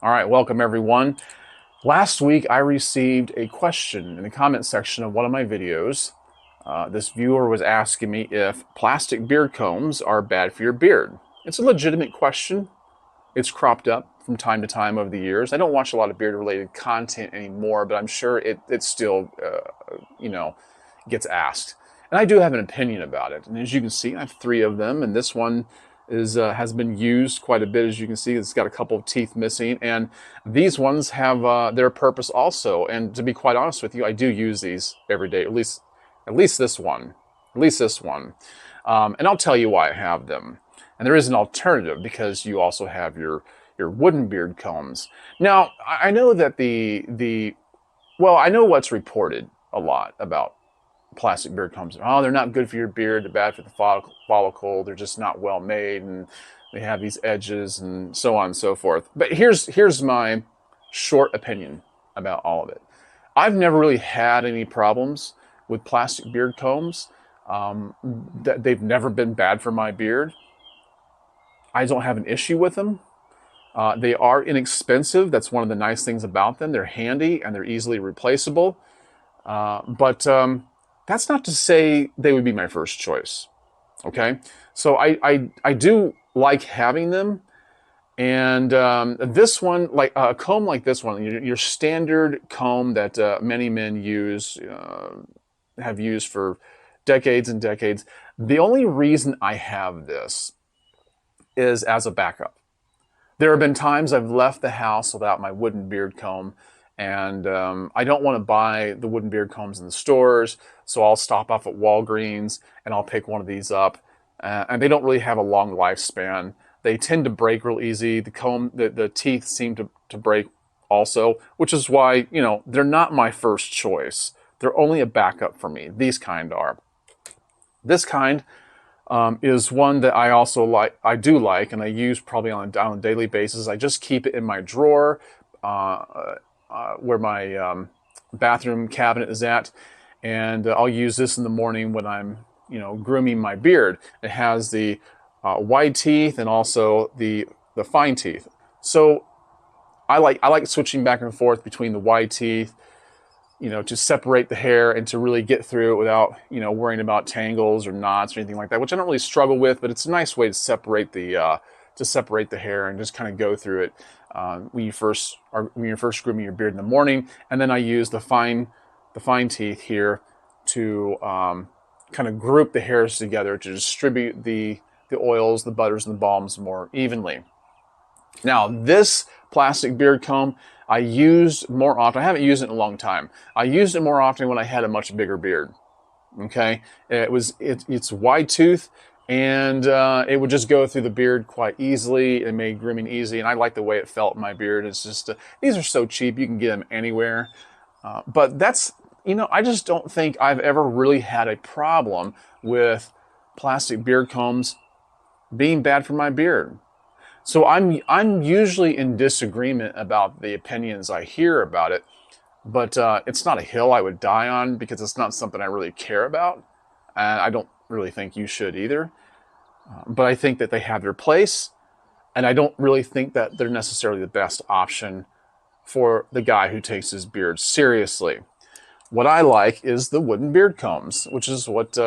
All right, welcome everyone. Last week I received a question in the comment section of one of my videos. This viewer was asking me if plastic beard combs are bad for your beard. It's a legitimate question. It's cropped up from time to time over the years. I don't watch a lot of beard-related content anymore, but I'm sure it still, gets asked. And I do have an opinion about it. And as you can see, I have 3 of them, and this one has been used quite a bit. As you can see, it's got a couple of teeth missing, and these ones have their purpose also. And to be quite honest with you, I do use these every day, at least this one, and I'll tell you why I have them. And there is an alternative because you also have your wooden beard combs. Now, I know that I know what's reported a lot about plastic beard combs. Oh, they're not good for your beard. They're bad for the follicle. They're just not well made, and they have these edges and so on and so forth. But here's my short opinion about all of it. I've never really had any problems with plastic beard combs. They've never been bad for my beard. I don't have an issue with them. They are inexpensive. That's one of the nice things about them. They're handy and they're easily replaceable. But that's not to say they would be my first choice. Okay, so I do like having them, and this one, like a comb like this one, your standard comb that many men have used for decades and decades. The only reason I have this is as a backup. There have been times I've left the house without my wooden beard comb, and I don't want to buy the wooden beard combs in the stores, so I'll stop off at Walgreens and I'll pick one of these up. And they don't really have a long lifespan. They tend to break real easy. The teeth seem to break also, which is why, they're not my first choice. They're only a backup for me. These kind are. This kind is one that I also like. I do like, and I use probably on a daily basis. I just keep it in my drawer where my bathroom cabinet is at, and I'll use this in the morning when I'm, grooming my beard. It has the wide teeth and also the fine teeth. So I like switching back and forth between the wide teeth, to separate the hair and to really get through it without, worrying about tangles or knots or anything like that, which I don't really struggle with, but it's a nice way to separate the hair and just kind of go through it when you're first grooming your beard in the morning. And then I use the fine teeth here to kind of group the hairs together to distribute the oils, the butters, and the balms more evenly. Now, this plastic beard comb I used more often. I haven't used it in a long time. I used it more often when I had a much bigger beard. Okay, it's wide tooth, and it would just go through the beard quite easily. It made grooming easy, and I like the way it felt in my beard. It's just these are so cheap; you can get them anywhere. But that's I just don't think I've ever really had a problem with plastic beard combs being bad for my beard. So I'm usually in disagreement about the opinions I hear about it, but it's not a hill I would die on because it's not something I really care about, and I don't really think you should either. But I think that they have their place, and I don't really think that they're necessarily the best option for the guy who takes his beard seriously. What I like is the wooden beard combs, which is what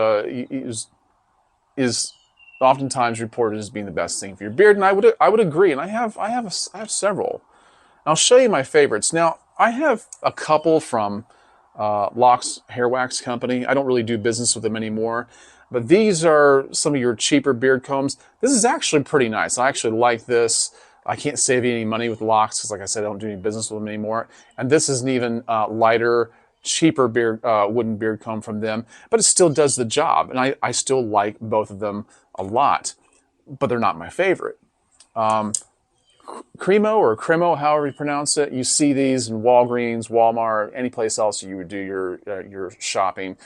is oftentimes reported as being the best thing for your beard, and I would agree. And I have several. I'll show you my favorites. Now I have a couple from Locks Hair Wax Company. I don't really do business with them anymore, but these are some of your cheaper beard combs. This is actually pretty nice. I actually like this. I can't save you any money with Locks because, like I said, I don't do any business with them anymore. And this is an even lighter, cheaper wooden beard comb from them, but it still does the job, and I still like both of them a lot, but they're not my favorite. Cremo or Cremo, however you pronounce it, you see these in Walgreens, Walmart, any place else you would do your shopping.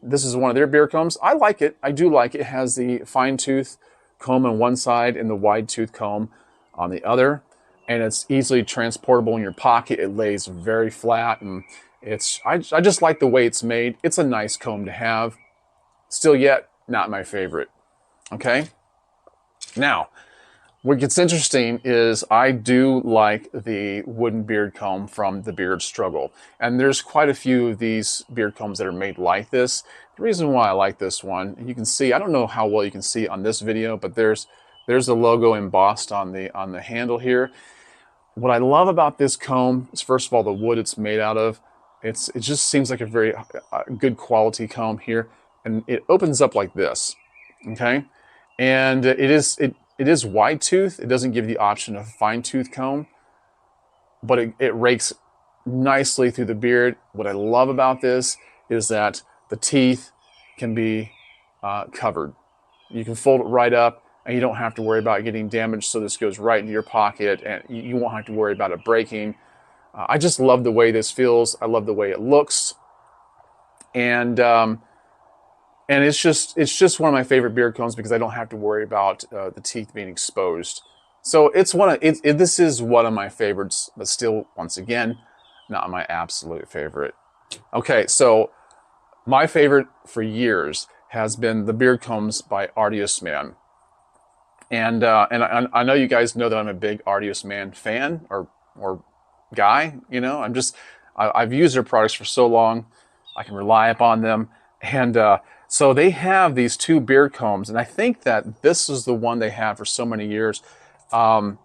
This is one of their beard combs. I like it. I do like it. It has the fine tooth comb on one side and the wide tooth comb on the other, and it's easily transportable in your pocket. It lays very flat, and I just like the way it's made. It's a nice comb to have. Still yet, not my favorite. Okay? Now, What gets interesting is I do like the wooden beard comb from the Beard Struggle. And there's quite a few of these beard combs that are made like this. The reason why I like this one, you can see, I don't know how well you can see on this video, but there's the logo embossed on the handle here. What I love about this comb is, first of all, the wood it's made out of. It just seems like a very good quality comb here. And it opens up like this, okay? And it is wide tooth. It doesn't give the option of fine tooth comb, but it rakes nicely through the beard. What I love about this is that the teeth can be covered. You can fold it right up and you don't have to worry about getting damaged. So this goes right into your pocket and you won't have to worry about it breaking. I just love the way this feels. I love the way it looks. And it's just one of my favorite beard combs because I don't have to worry about the teeth being exposed. So this is one of my favorites, but still, once again, not my absolute favorite. Okay, so my favorite for years has been the beard combs by Artios Man. And I know you guys know that I'm a big Artios Man fan or guy. You know, I've used their products for so long, I can rely upon them. And so they have these two beard combs, and I think that this is the one they have for so many years. That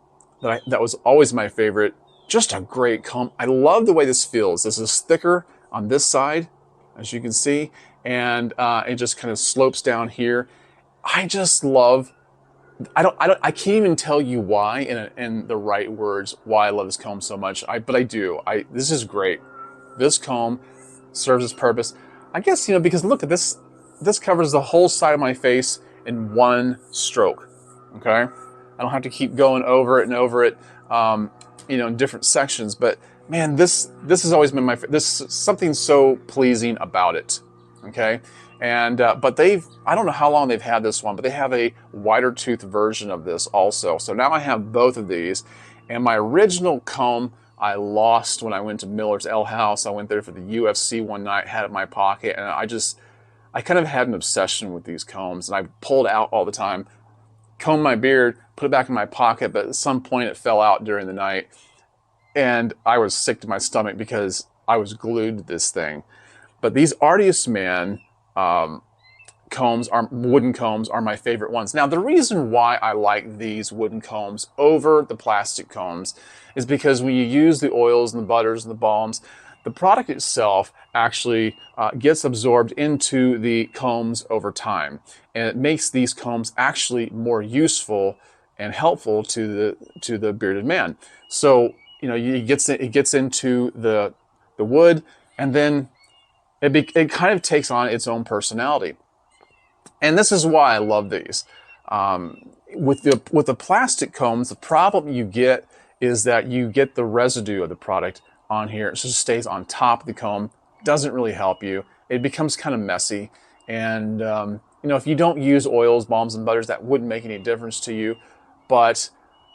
was always my favorite. Just a great comb. I love the way this feels. This is thicker on this side, as you can see, and it just kind of slopes down here. I just love. I can't even tell you why in the right words why I love this comb so much. But I do. This is great. This comb serves its purpose. I guess, you know, because look at this. This covers the whole side of my face in one stroke. Okay, I don't have to keep going over it and over it, you know, in different sections. But man, this has always been this is something so pleasing about it. Okay, and but I don't know how long they've had this one, but they have a wider tooth version of this also. So now I have both of these, and my original comb I lost when I went to Miller's Ale House. I went there for the UFC one night, had it in my pocket, and I kind of had an obsession with these combs, and I pulled out all the time, combed my beard, put it back in my pocket, but at some point it fell out during the night, and I was sick to my stomach because I was glued to this thing. But these Artios Man wooden combs are my favorite ones. Now, the reason why I like these wooden combs over the plastic combs is because when you use the oils and the butters and the balms, the product itself actually gets absorbed into the combs over time, and it makes these combs actually more useful and helpful to the bearded man. So, you know, it gets into the wood, and then it kind of takes on its own personality. And this is why I love these. With the plastic combs, the problem you get is that you get the residue of the product on here. It just stays on top of the comb. Doesn't really help you. It becomes kind of messy. And you know, if you don't use oils, balms, and butters, that wouldn't make any difference to you. But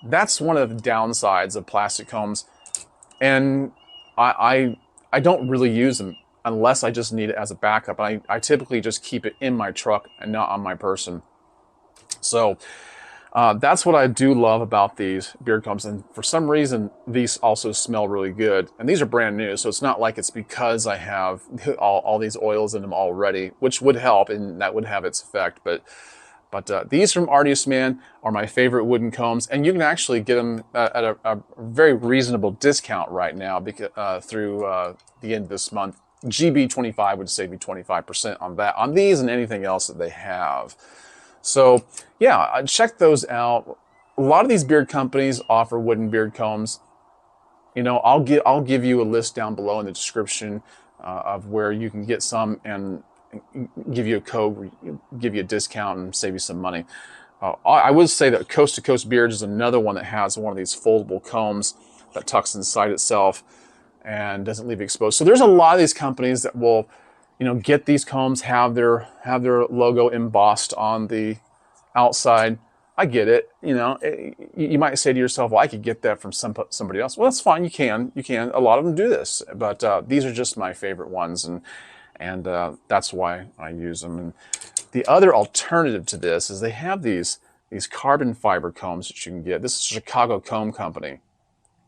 that's one of the downsides of plastic combs. And I don't really use them unless I just need it as a backup. I typically just keep it in my truck and not on my person. So that's what I do love about these beard combs. And for some reason, these also smell really good. And these are brand new, so it's not like it's because I have all these oils in them already, which would help and that would have its effect. But these from Artios Man are my favorite wooden combs, and you can actually get them at a very reasonable discount right now because, through the end of this month. GB25 would save you 25% on that, on these and anything else that they have. So yeah, check those out. A lot of these beard companies offer wooden beard combs. You know, I'll give you a list down below in the description of where you can get some and give you a code, give you a discount and save you some money. I would say that Coast to Coast Beards is another one that has one of these foldable combs that tucks inside itself and doesn't leave it exposed. So there's a lot of these companies that will, you know, get these combs, have their logo embossed on the outside. I get it. You know, you might say to yourself, well, I could get that from somebody else. Well, that's fine. You can. A lot of them do this, but these are just my favorite ones, and that's why I use them. And the other alternative to this is they have these these carbon fiber combs that you can get. This is Chicago Comb Company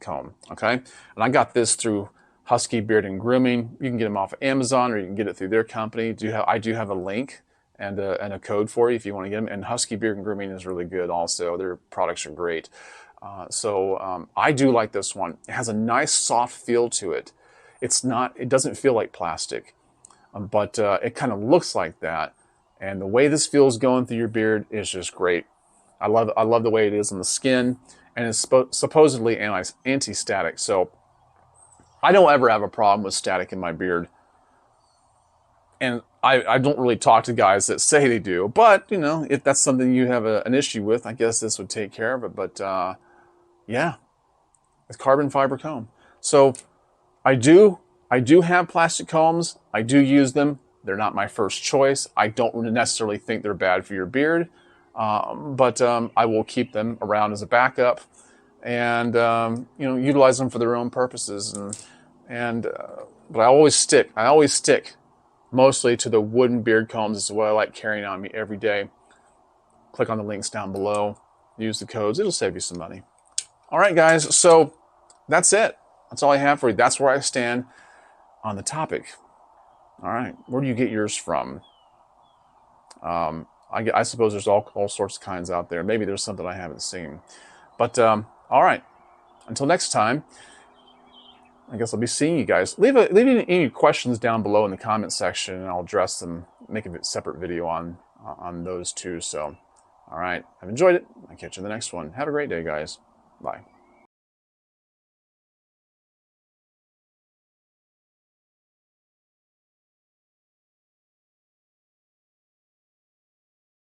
comb, okay? And I got this through Husky Beard and Grooming. You can get them off of Amazon, or you can get it through their company. I do have a link and a code for you if you want to get them. And Husky Beard and Grooming is really good also. Their products are great. I do like this one. It has a nice soft feel to it. It doesn't feel like plastic, but it kind of looks like that. And the way this feels going through your beard is just great. I love the way it is on the skin, and it's supposedly anti-static. So I don't ever have a problem with static in my beard. And I don't really talk to guys that say they do, but you know, if that's something you have an issue with, I guess this would take care of it. But yeah, it's carbon fiber comb. So I do have plastic combs. I do use them. They're not my first choice. I don't necessarily think they're bad for your beard, but I will keep them around as a backup, and you know, utilize them for their own purposes. But I always stick mostly to the wooden beard combs. This is what I like carrying on me every day. Click on the links down below. Use the codes. It'll save you some money. All right, guys. So that's it. That's all I have for you. That's where I stand on the topic. All right. Where do you get yours from? I suppose there's all sorts of kinds out there. Maybe there's something I haven't seen. But all right. Until next time, I guess I'll be seeing you guys. Leave any questions down below in the comment section, and I'll address them. Make a separate video on those too. So, all right. I've enjoyed it. I'll catch you in the next one. Have a great day, guys. Bye.